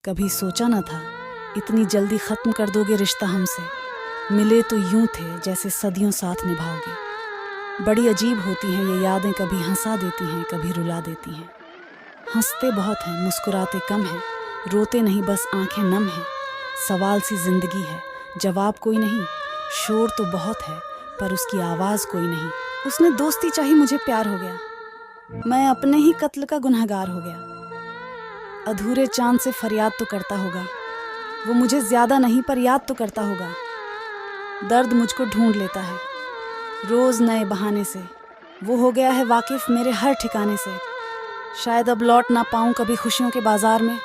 कभी सोचा न था इतनी जल्दी ख़त्म कर दोगे रिश्ता हमसे। मिले तो यूं थे जैसे सदियों साथ निभाओगे। बड़ी अजीब होती हैं ये यादें, कभी हंसा देती हैं कभी रुला देती हैं। हंसते बहुत हैं मुस्कुराते कम हैं, रोते नहीं बस आंखें नम हैं। सवाल सी जिंदगी है जवाब कोई नहीं, शोर तो बहुत है पर उसकी आवाज़ कोई नहीं। उसने दोस्ती चाही मुझे प्यार हो गया, मैं अपने ही कत्ल का गुनहगार हो गया। अधूरे चांद से फरियाद तो करता होगा, वो मुझे ज्यादा नहीं पर याद तो करता होगा। दर्द मुझको ढूंढ लेता है रोज नए बहाने से, वो हो गया है वाकिफ मेरे हर ठिकाने से। शायद अब लौट ना पाऊं कभी खुशियों के बाजार में,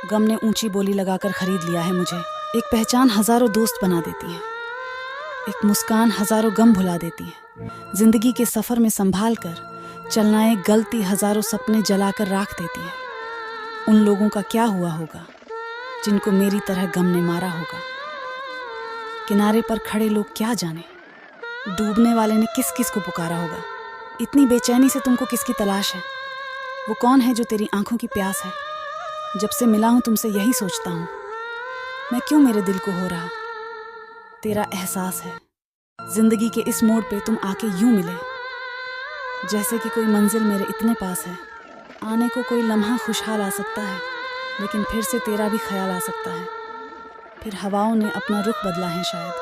गम ने ऊंची बोली लगाकर खरीद लिया है मुझे। एक पहचान हजारों दोस्त बना देती है, एक मुस्कान हजारों गम भुला देती है। जिंदगी के सफर में संभाल कर चलना एक गलती हजारों सपने जलाकर राख देती है। उन लोगों का क्या हुआ होगा जिनको मेरी तरह गम ने मारा होगा। किनारे पर खड़े लोग क्या जाने डूबने वाले ने किस किस को पुकारा होगा। इतनी बेचैनी से तुमको किसकी तलाश है, वो कौन है जो तेरी आंखों की प्यास है। जब से मिला हूं तुमसे यही सोचता हूं, मैं क्यों मेरे दिल को हो रहा। तेरा एहसास है जिंदगी के इस मोड़ पे तुम आके यूं मिले, जैसे कि कोई मंजिल मेरे इतने पास है। आने को कोई लम्हा खुशहाल आ सकता है, लेकिन फिर से तेरा भी ख्याल आ सकता है। फिर हवाओं ने अपना रुख बदला है, शायद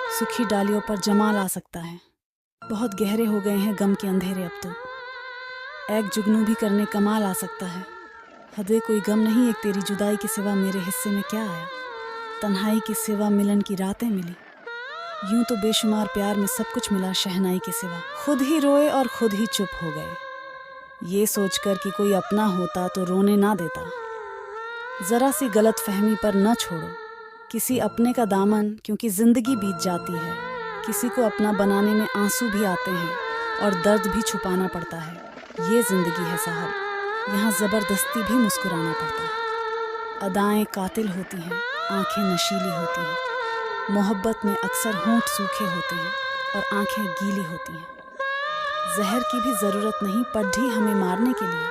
सूखी डालियों पर जमाल आ सकता है। बहुत गहरे हो गए हैं गम के अंधेरे अब तो, एक जुगनू भी करने कमाल आ सकता है। हदे कोई गम नहीं एक तेरी जुदाई के सिवा मेरे हिस्से में क्या आया। तन्हाई के सिवा मिलन की रातें मिली, यूं तो बेशुमार प्यार में सब कुछ मिला शहनाई के सिवा। खुद ही रोए और खुद ही चुप हो गए, ये सोचकर कि कोई अपना होता तो रोने ना देता। जरा सी गलत फहमी पर न छोड़ो किसी अपने का दामन, क्योंकि जिंदगी बीत जाती है। किसी को अपना बनाने में आंसू भी आते हैं और दर्द भी छुपाना पड़ता है। ये जिंदगी है साहब, यहाँ जबरदस्ती भी मुस्कुराना पड़ता है। अदाएं कातिल होती हैं, आंखें नशीली होती हैं। मोहब्बत में अक्सर होंठ सूखे होते हैं और आंखें गीली होती हैं। जहर की भी जरूरत नहीं पड्ढी हमें मारने के लिए,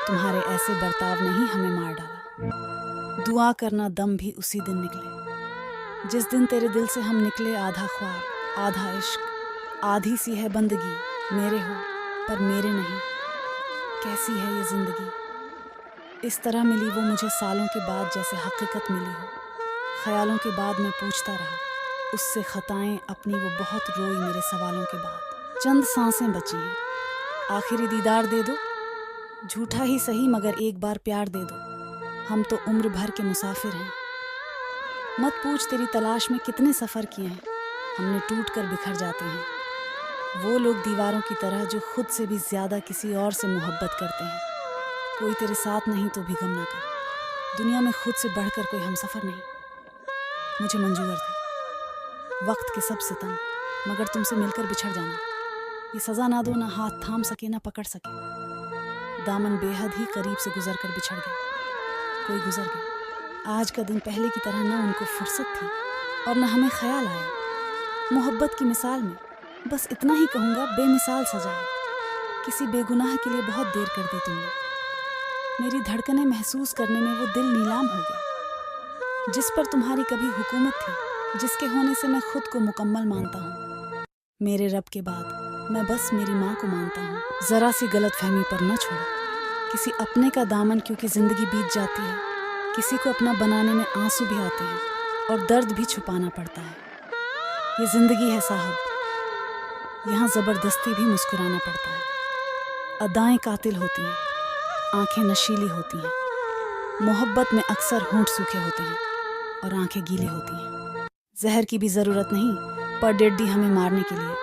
तुम्हारे ऐसे बर्ताव ने ही हमें मार डाला। दुआ करना दम भी उसी दिन निकले जिस दिन तेरे दिल से हम निकले। आधा ख्वाब आधा इश्क, आधी सी है बंदगी, मेरे हो पर मेरे नहीं। कैसी है ये जिंदगी, इस तरह मिली वो मुझे सालों के बाद जैसे हकीकत मिली हो। ख्यालों के बाद मैं पूछता रहा उससे खताएं अपनी, वो बहुत रोई मेरे सवालों के बाद। चंद सांसें बची हैं, आखिरी दीदार दे दो, झूठा ही सही मगर एक बार प्यार दे दो। हम तो उम्र भर के मुसाफिर हैं, मत पूछ तेरी तलाश में कितने सफ़र किए हैं। हमने टूट कर बिखर जाते हैं, वो लोग दीवारों की तरह जो खुद से भी ज़्यादा किसी और से मोहब्बत करते हैं। कोई तेरे साथ नहीं तो भी गम ना कर, दुनिया में खुद से बढ़कर कोई हमसफ़र नहीं। मुझे मंजूर थे वक्त के सब सितम, मगर तुमसे मिलकर बिछड़ जाना ये सज़ा ना दो, ना हाथ थाम सके ना पकड़ सके। दामन बेहद ही करीब से गुजर कर बिछड़ गया, कोई गुजर गया। आज का दिन पहले की तरह न उनको फुर्सत थी और न हमें ख्याल आया। मोहब्बत की मिसाल में बस इतना ही कहूँगा, बेमिसाल सजा है। किसी बेगुनाह के लिए बहुत देर कर दी तुमने। मेरी धड़कनें महसूस करने में वो दिल नीलाम हो गया जिस पर तुम्हारी कभी हुकूमत थी, जिसके होने से मैं खुद को मुकम्मल मानता हूँ। मेरे रब के बाद मैं बस मेरी माँ को मानता हूँ। जरा सी गलत फहमी पर न छोड़ो किसी अपने का दामन, क्योंकि जिंदगी बीत जाती है। किसी को अपना बनाने में आंसू भी आते हैं और दर्द भी छुपाना पड़ता है। ये जिंदगी है साहब, यहाँ जबरदस्ती भी मुस्कुराना पड़ता है। अदाएं कातिल होती हैं, आंखें नशीली होती हैं। मोहब्बत में अक्सर होंठ सूखे होते हैं और आंखें गीली होती हैं। जहर की भी जरूरत नहीं पर डेड्डी हमें मारने के लिए,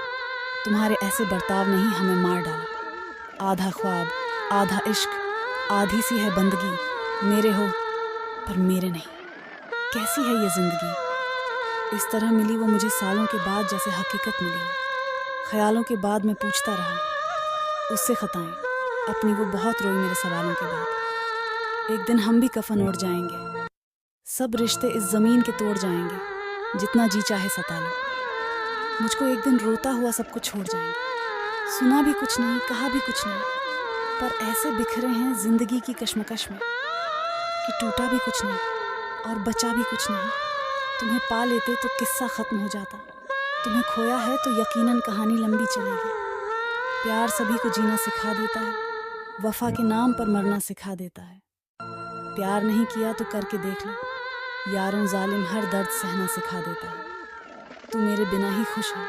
तुम्हारे ऐसे बर्ताव ने ही हमें मार डाला। आधा ख्वाब आधा इश्क, आधी सी है बंदगी, मेरे हो पर मेरे नहीं। कैसी है ये जिंदगी, इस तरह मिली वो मुझे सालों के बाद जैसे हकीकत मिली हो। ख्यालों के बाद मैं पूछता रहा उससे खताएं अपनी, वो बहुत रोई मेरे सवालों के बाद। एक दिन हम भी कफन ओढ़ जाएंगे, सब रिश्ते इस ज़मीन के तोड़ जाएंगे। जितना जी चाहे सता लो, मुझको एक दिन रोता हुआ सबको छोड़ जाएंगे। सुना भी कुछ नहीं कहा भी कुछ नहीं, पर ऐसे बिखरे हैं जिंदगी की कश्मकश में कि टूटा भी कुछ नहीं। और बचा भी कुछ नहीं। तुम्हें पा लेते तो किस्सा ख़त्म हो जाता, तुम्हें खोया है तो यकीनन कहानी लंबी चलेगी। प्यार सभी को जीना सिखा देता है, वफ़ा के नाम पर मरना सिखा देता है। प्यार नहीं किया तो करके देख लो, यारों ज़ालिम हर दर्द सहना सिखा देता है। तू मेरे बिना ही खुश है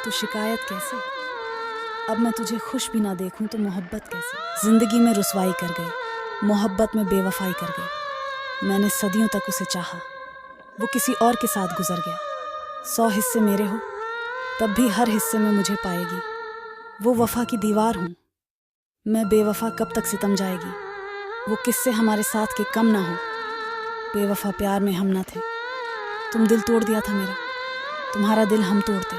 तो शिकायत कैसे? अब मैं तुझे खुश भी ना देखूं तो मोहब्बत कैसे? ज़िंदगी में रुसवाई कर गई, मोहब्बत में बेवफाई कर गई। मैंने सदियों तक उसे चाहा, वो किसी और के साथ गुजर गया। 100 हिस्से मेरे हो तब भी हर हिस्से में मुझे पाएगी। वो वफ़ा की दीवार हूँ, मैं बेवफ़ा कब तक सितम जाएगी। वो किस्से हमारे साथ के कम ना हो, बेवफ़ा प्यार में हम ना थे। तुम दिल तोड़ दिया था मेरा, तुम्हारा दिल हम तोड़ते।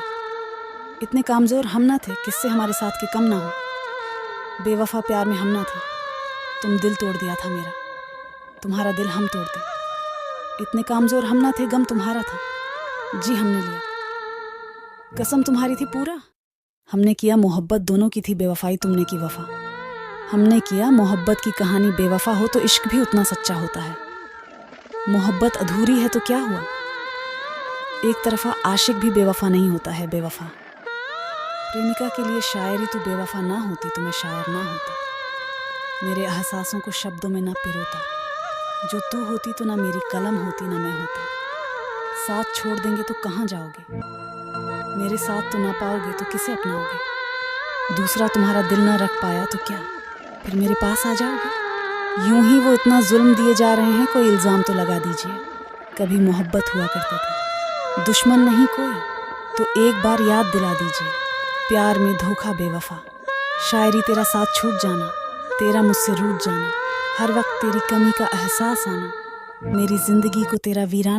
इतने कामज़ोर हम ना थे, किस्से हमारे साथ के कम ना हो। बेवफ़ा प्यार में हम ना थे, तुम दिल तोड़ दिया था मेरा, तुम्हारा दिल हम तोड़ते। इतने कामज़ोर हम ना थे, गम तुम्हारा था, जी हमने लिया। कसम तुम्हारी थी पूरा, हमने किया मोहब्बत दोनों की थी बेवफ़ाई, तुमने की वफ़ा। हमने किया मोहब्बत की कहानी, बेवफ़ा हो तो इश्क भी उतना सच्चा होता है। मोहब्बत अधूरी है तो क्या हुआ, एक तरफ़ा आशिक भी बेवफ़ा नहीं होता है बेवफ़ा। प्रेमिका के लिए शायरी तू बेवफ़ा ना होती तो मैं शायर ना होता। मेरे एहसासों को शब्दों में ना पिरोता, जो तू होती तो ना मेरी कलम होती ना मैं होता। साथ छोड़ देंगे तो कहाँ जाओगे, मेरे साथ तो ना पाओगे तो किसे अपनाओगे। दूसरा तुम्हारा दिल ना रख पाया तो क्या फिर मेरे पास आ जाओगे। यूं ही वो इतना जुल्म दिए जा रहे हैं, कोई इल्ज़ाम तो लगा दीजिए। कभी मोहब्बत हुआ करते थे, दुश्मन नहीं कोई तो एक बार याद दिला दीजिए। प्यार में धोखा बेवफ़ा, शायरी तेरा साथ छूट जाना, तेरा मुझसे रूठ जाना, हर वक्त तेरी कमी का एहसास आना, मेरी ज़िंदगी को तेरा वीरान